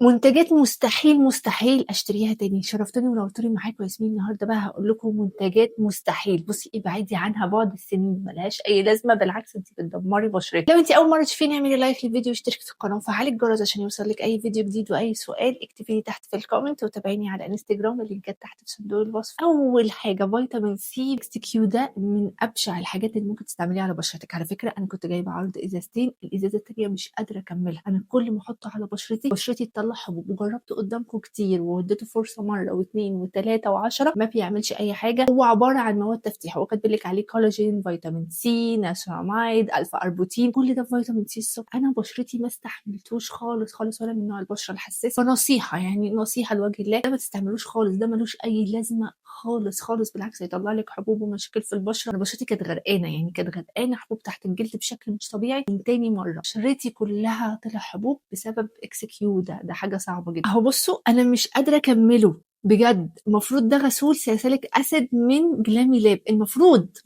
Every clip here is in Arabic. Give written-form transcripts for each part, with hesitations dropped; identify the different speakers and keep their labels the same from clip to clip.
Speaker 1: منتجات مستحيل اشتريها تاني. شرفتوني ونورتوني معاكم ياسمين. النهارده بقى هقول لكم منتجات مستحيل. بصي، ابعدي عنها بعد السنين، ملهاش اي لازمه، بالعكس انت بتدمري بشرتك. لو انت اول مره تشوفيني اعملي لايك للفيديو واشتركي في القناه وفعلي الجرس عشان يوصلك اي فيديو جديد، واي سؤال اكتبي لي تحت في الكومنت، وتابعيني على انستجرام، اللينكات تحت في صندوق الوصف. اول حاجه فيتامين سي اكس كيو، ده من ابشع الحاجات اللي ممكن تستعمليها على بشرتك. على فكره انا كنت جايبه عرض ازازتين، الازازه التانيه مش قادره اكملها. انا كل ما احطه على بشرتي تطلع حبوب، وجربته قدامكم كتير واديته فرصه مره واثنين وثلاثه وعشرة، ما بيعملش اي حاجه. هو عباره عن مواد تفتيح، هو كاتب لك عليه كولاجين، فيتامين سي، ناسوراميد، الفا اربوتين، كل ده فيتامين سي الصبح. انا بشرتي ما استحملتوش خالص خالص، ولا من نوع البشره الحساسه. فنصيحه، يعني نصيحه لوجه الله، ده ما تستعملوش خالص، ده ملوش اي لازمه خالص خالص، بالعكس هيطلع لك حبوب ومشاكل في البشره. انا بشرتي كانت غرقانه، يعني كانت غرقانه حبوب تحت الجلد بشكل مش طبيعي. من تاني مره بشرتي كلها طلع حبوب بسبب اكس كيو. ده حاجه صعبه جدا. اهو بصوا، انا مش قادره اكمله بجد. المفروض ده غسول ساليسيليك اسيد من جلامي لاب،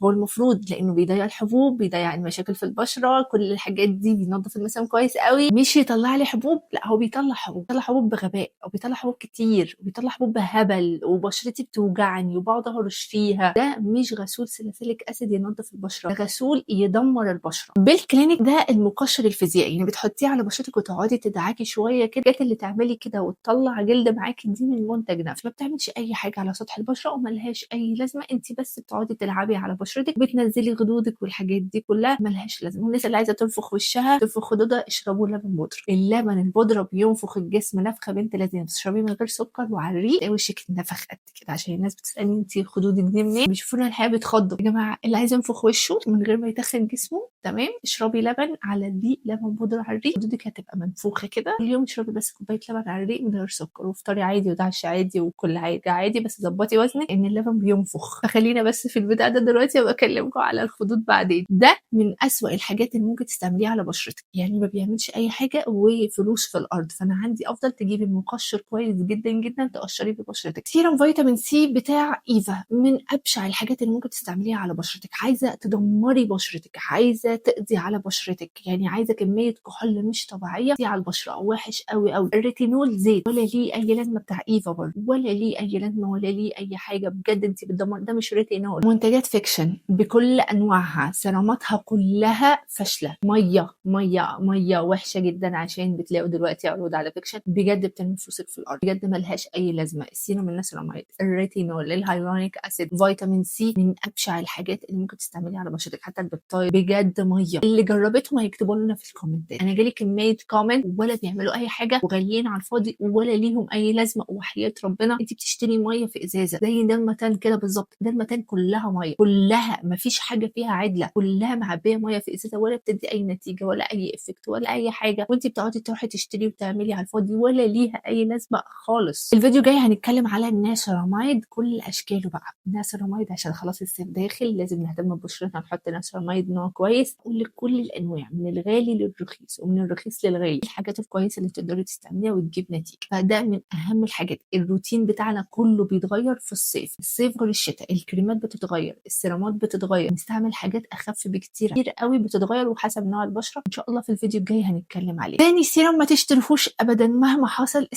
Speaker 1: المفروض لانه بيضيع الحبوب، بيضيع المشاكل في البشره، كل الحاجات دي، بينظف المسام كويس قوي. مش يطلع لي حبوب، لا هو بيطلع حبوب، بيطلع حبوب بغباء، او بيطلع حبوب كتير، وبيطلع حبوب بهبل، وبشرتي بتوجعني وبقعد اهرش فيها. ده مش غسول ساليسيليك اسيد ينظف البشره، ده غسول يدمر البشره. بالكلينيك ده المقشر الفيزيائي، يعني بتحطيه على بشرتك وتقعدي تدعكي شويه كده، الحاجات اللي تعملي كده وتطلع جلد معاكي دي من المنتج نفسه. ما بتعملش اي حاجه على سطح البشره وملهاش اي لازمه، انت بس بتقعدي تلعبي على بشرتك، بتنزلي خدودك والحاجات دي كلها ملهاش لازمه. والناس اللي عايزه تنفخ وشها، تنفخ خدودها، اشربوا لبن بودره. اللبن البودره بينفخ الجسم نفخه بنت لازم. تشربيه من غير سكر وعلى الريق تلاقي وشك اتنفخ قد كده. عشان الناس بتسالني انت خدودك دي منين، بيشوفونا الحياه بتخضوا. يا جماعه، اللي عايز ينفخ وشه من غير ما يتخن جسمه، تمام، اشربي لبن على الريق، لبن بودره على الريق، خدودك هتبقى منفوخه كده. اليوم اشربي بس كوبايه لبن على الريق من غير سكر، وافطري عادي وتعشي عادي وكل حاجه عادي، بس ظبطي وزنك ان اللبن بينفخ. فخلينا بس في البدايه ده دلوقتي، وابقى اكلمكم على الخدود بعدين. ده من اسوأ الحاجات اللي ممكن تستعمليها على بشرتك، يعني ما بيعملش اي حاجه وفلوس في الارض. فانا عندي افضل تجيبي مقشر كويس جدا جدا تقشريه ببشرتك. سيرم فيتامين سي بتاع ايفا، من ابشع الحاجات اللي ممكن تستعمليها على بشرتك. عايزه تدمري بشرتك، عايزه تقضي على بشرتك، يعني عايزه كميه كحول مش طبيعيه دي على البشره، وحش قوي قوي. الريتينول زيت، ولا ليه اي لازمه، بتاع ايفا برضه، ولا ليه اي لازمه، ولا ليه اي حاجه بجد. انت بتدمر، ده مش ريتينول. منتجات فيكشن بكل انواعها، سيراماتها كلها فاشله، ميه ميه ميه وحشه جدا. عشان بتلاقوا دلوقتي عروض على فيكشن، بجد بترمي فلوسك في الارض، بجد ملهاش اي لازمه. السيروم الناسيراميد، الريتينول، الهايلورونيك اسيد، فيتامين سي، من ابشع الحاجات اللي ممكن تستعمليها على بشرتك. حتى البيبتايد بجد ميه. اللي جربتهم هيكتبوا لنا في الكومنتات. انا جالي كميه كومنت ولا بيعملوا اي حاجه، وغاليين على الفاضي، ولا ليهم اي لازمه. وحياه ربنا انت بتشتري ميه في ازازه زي ده المتان كده بالظبط، ده المتان كلها ميه، كلها ما فيش حاجه فيها عدله، كلها معبيه ميه في ازازه، ولا بتدي اي نتيجه ولا اي افكت ولا اي حاجه. وانت بتقعدي تروحي تشتري وتعملي على الفاضي، ولا ليها اي لازمه خالص. الفيديو جاي هنتكلم على الناسيراميد كل اشكاله بقى. الناسيراميد عشان خلاص الصيف داخل، لازم نهتم ببشرتنا، نحط ناسيراميد نوع كويس. اقول لك كل الانواع، من الغالي للرخيص، ومن الرخيص للغالي، الحاجات الكويسه اللي تقدري تستعمليها وتجيب نتيجه. فده من اهم الحاجات. الروتين بتاعنا كله بيتغير في الصيف غير الشتاء. الكريمات بتتغير، السيرامات بتتغير، نستعمل حاجات اخف بكتير كتير قوي بتتغير، وحسب نوع البشره. ان شاء الله في الفيديو الجاي هنتكلم عليه. تاني سيرم ما تشتريهوش ابدا مهما حصل،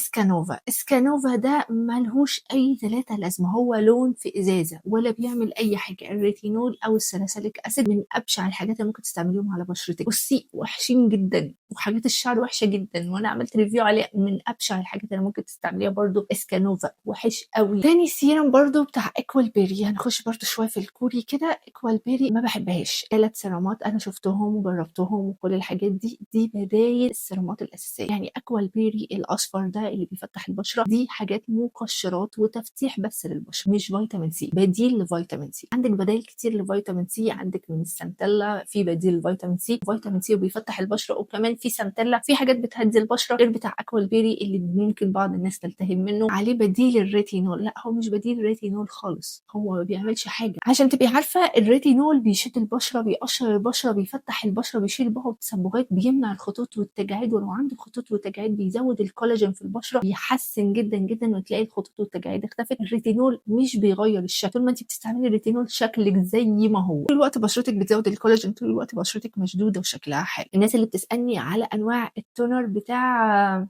Speaker 1: اسكانوفا ده ملهوش اي ثلاثه لازمه. هو لون في ازازه، ولا بيعمل اي حاجه. الريتينول او الساليسيليك اسيد من ابشع الحاجات اللي ممكن تستعمليهم على بشرتك. بصي، وحشين جدا، وحاجات الشعر وحشه جدا، وانا عملت ريفيو عليها. من ابشع الحاجات اللي ممكن تستعمليها برضو اسكانوفا، وحش قوي. تاني سيرم برضو بتاع ايكوال بيري، هنخش برضو شويه في الكوري كده. ايكوال بيري ما بحبهاش. 3 سيرامات انا شفتهم وجربتهم، وكل الحاجات دي بدايل السيرامات الاساسيه. يعني ايكوال بيري الاصفر ده اللي بيفتح البشره، دي حاجات مقشرات وتفتيح بس للبشره، مش فيتامين سي. بديل لفيتامين سي. عندك بدائل كتير لفيتامين سي، عندك من السنتيلا في بديل لفيتامين سي، فيتامين سي وبيفتح البشره. وكمان في سنتيلا، في حاجات بتهدي البشره غير بتاع اكوال بيري اللي ممكن بعض الناس تلتهم منه. عليه بديل الريتينول، لا هو مش بديل الريتينول خالص، هو ما بيعملش حاجه. عشان تبقي عارفه، الريتينول بيشد البشره، بيقشر البشره، بيفتح البشره، بيشيل بقى التسبغات، بيمنع الخطوط والتجاعيد، ولو عندك خطوط وتجاعيد بيزود الكولاجين في البشره، بيحسن جدا جدا، وتلاقي الخطوط والتجاعيد اختفت. الريتينول مش بيغير الشكل. طول ما انت بتستعملي الريتينول شكلك زي ما هو، طول الوقت بشرتك بتزود الكولاجين، طول الوقت بشرتك مشدوده وشكلها حلو. الناس اللي بتسالني على انواع التونر بتاع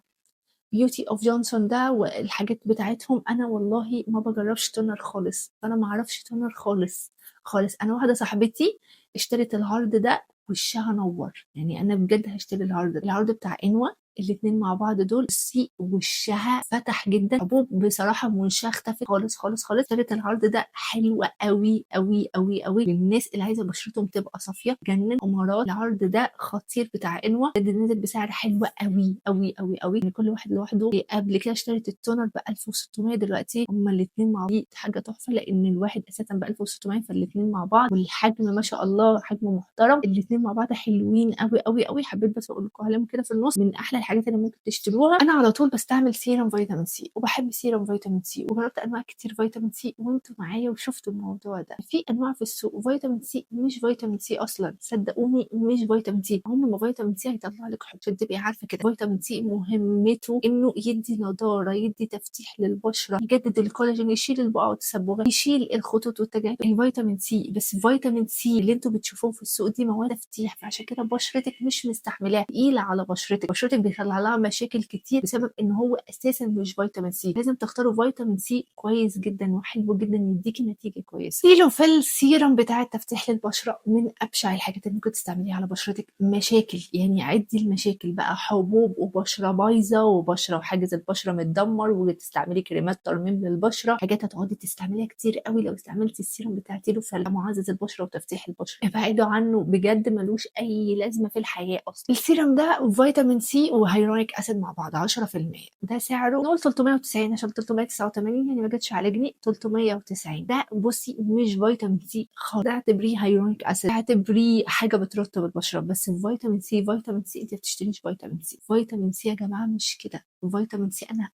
Speaker 1: بيوتي اوف جونسون ده والحاجات بتاعتهم، انا والله ما بجربش تونر خالص، انا ما اعرفش تونر خالص خالص. انا واحده صاحبتي اشترت الهارد ده وشها نور، يعني انا بجد هشتري الهارد ده. الهارد بتاع انوا الاتنين مع بعض دول، بصي وشها فتح جدا. حبوب بصراحه من وشها اختفت خالص خالص خالص. اشترت الهارد ده حلوه قوي قوي قوي قوي للناس اللي عايزه بشرتهم تبقى صافيه. جنن امارات. الهارد ده خطير بتاع انوا، بجد نزل بسعر حلو قوي قوي قوي قوي، يعني كل واحد لوحده. قبل كده اشتريت التونر ب 1600، دلوقتي هما الاثنين مع بعض حاجه تحفه، لان الواحد اساسا ب 1600، فالاثنين مع بعض والحجم ما شاء الله حجم محترم. الاثنين مع بعض حلوين قوي قوي قوي. حبيت بس اقول لكم عليهم كده في النص، من احلى الحاجات اللي ممكن تشتروها. انا على طول بستعمل سيرم فيتامين سي، وبحب سيرم فيتامين سي، وجربت انواع كتير فيتامين سي وانتوا معايا وشفتوا الموضوع ده. في انواع في السوق فيتامين سي مش فيتامين سي اصلا، صدقوني مش فيتامين سي. عمر ما فيتامين سي هيطلع لك حب، عشان تبقي عارفه كده. فيتامين سي مهمته انه يدي نضاره، يدي تفتيح للبشره، يجدد الكولاجين، يشيل البقع والتصبغات، يشيل الخطوط والتجاعيد. الفيتامين سي بس فيتامين سي اللي انتوا بتشوفوه في السوق دي مواد تفتيح، فعشان كده بشرتك مش مستحملاه، تقيله على بشرتك بيطلع لها مشاكل كتير بسبب ان هو اساسا مش فيتامين سي. لازم تختاروا فيتامين سي كويس جدا وحلو جدا يديكي نتيجه كويسه. سيلوفيل سيرم بتاع التفتيح للبشره من ابشع الحاجات اللي ممكن تستعمليها على بشرتك. مشاكل يعني عدي المشاكل بقى، حبوب وبشره بايظه وبشره وحاجز البشره متدمر، وتستعملي كريمات ترميم للبشره، حاجات هتقعدي تستعمليها كتير قوي لو استعملتي السيرم بتاع سيلوفيل معزز البشره وتفتيح البشره. ابعدوا عنه بجد، ملوش اي لازمه في الحياه اصلا. السيرم ده فيتامين سي وهيرونيك اسيد مع بعض 10%، ده سعره نقول 390 عشان 389 يعني ما جاتش على جنيه، 390. ده بصي مش فيتامين سي خالص، ده اعتبريه هيرونيك اسيد، اعتبريه حاجه بترطب البشره. بس فيتامين سي، فيتامين سي انت بتشتريش فيتامين سي. فيتامين سي يا جماعه مش كده. فيتامين سي انا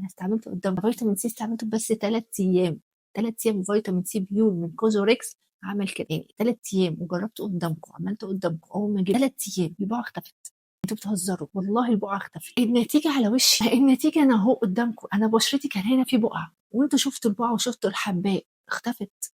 Speaker 1: استعملته قدام. فيتامين سي استعملته بس 3 ايام، 3 ايام فيتامين سي بيور من كوزوريكس عمل كده، يعني 3 ايام وجربته قدامكم، عملته قدامكم. اول ما جيت 3 ايام البقعه اختفت. انتوا بتهزروا والله البقعه اختفت. النتيجه على وشي، النتيجه انا اهو قدامكم. انا بشرتي كان هنا في بقعه، وانتوا شفتوا البقعه وشفتوا الحباء، اختفت.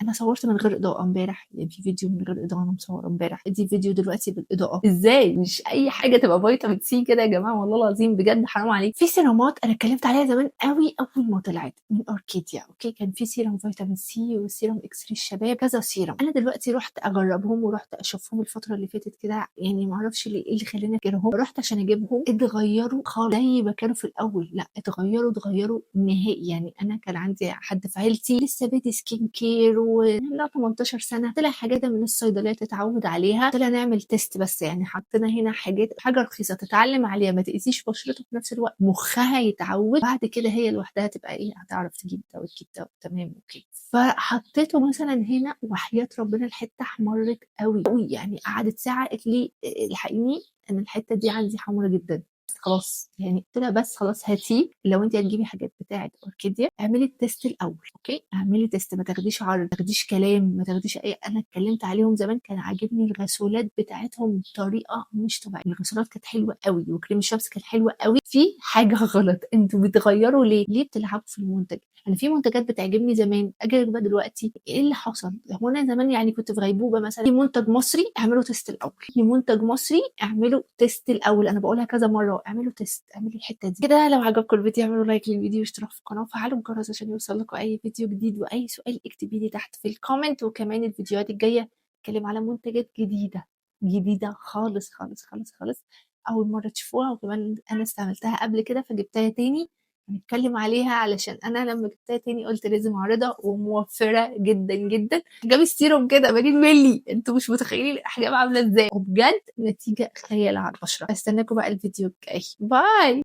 Speaker 1: انا صورت من غير اضاءه امبارح، يعني في فيديو من غير اضاءه انا مصوره امبارح، دي فيديو دلوقتي بالاضاءه. ازاي مش اي حاجه تبقى فيتامين سي كده يا جماعه؟ والله العظيم بجد حرام عليك. في سيرامات انا اتكلمت عليها زمان قوي اول ما طلعت من اوركيديا، اوكي، كان في سيرم فيتامين سي وسيرم اكس ري الشباب، كذا سيرم. انا دلوقتي رحت اجربهم ورحت اشوفهم الفتره اللي فاتت كده، يعني ما اعرفش ليه ايه اللي خلاني اجربهم. رحت عشان اجيبهم، اتغيروا خالص زي ما كانوا في الاول. لا اتغيروا نهائي. يعني انا كان عندي حد في عيلتي لسه بادي سكين كير لا 18 سنه، طلع حاجات من الصيدليه تتعود عليها، طلع نعمل تيست بس، يعني حطينا هنا حاجه رخيصه تتعلم عليها، ما تاذيش بشرته في نفس الوقت، مخها يتعود، بعد كده هي لوحدها تبقى ايه، هتعرف تجيب ده وتجيب ده، تمام اوكي. فحطيته مثلا هنا، وحياه ربنا الحته احمرت قوي قوي، يعني قعدت ساعه قالت لي الحقيني انا الحته دي عندي حمرا جدا. خلاص يعني قلت لها بس خلاص هاتيه، لو انت هتجيبي حاجات بتاعه اوركيديا اعملي التيست الاول، اوكي، اعملي تيست، ما تاخديش عرض، ما تاخديش كلام، ما تاخديش اي. انا اتكلمت عليهم زمان، كان عاجبني الغسولات بتاعتهم بطريقه مش طبيعيه. الغسولات كانت حلوه قوي، وكريم الشمس كان حلوه قوي. في حاجه غلط، انتوا بتغيروا ليه بتلعبوا في المنتج؟ انا في منتجات بتعجبني زمان، اجي بقى دلوقتي ايه اللي حصل؟ هو انا زمان يعني كنت في غيبوبه مثلا، في منتج مصري اعملوا تيست الاول، في منتج مصري اعملوا تيست الاول، انا بقولها كذا مره، اعملوا تيست، اعملوا الحته دي كده. لو عجبكم الفيديو اعملوا لايك للفيديو واشتراك في القناه وفعلوا الجرس عشان يوصل لكم اي فيديو جديد، واي سؤال اكتبي لي تحت في الكومنت. وكمان الفيديوهات الجايه اتكلم على منتجات جديده خالص خالص خالص خالص، اول مره تشوفوها، وكمان انا استعملتها قبل كده فجبتها تاني هنتكلم عليها، علشان انا لما جبتها تاني قلت لازم اعرضها، وموفره جدا جدا. احجام السيروم كده 80 مللي، انتوا مش متخيلين الاحجام عامله ازاي، وبجد نتيجه خيال على البشره. استناكم بقى الفيديو الجاي، باي.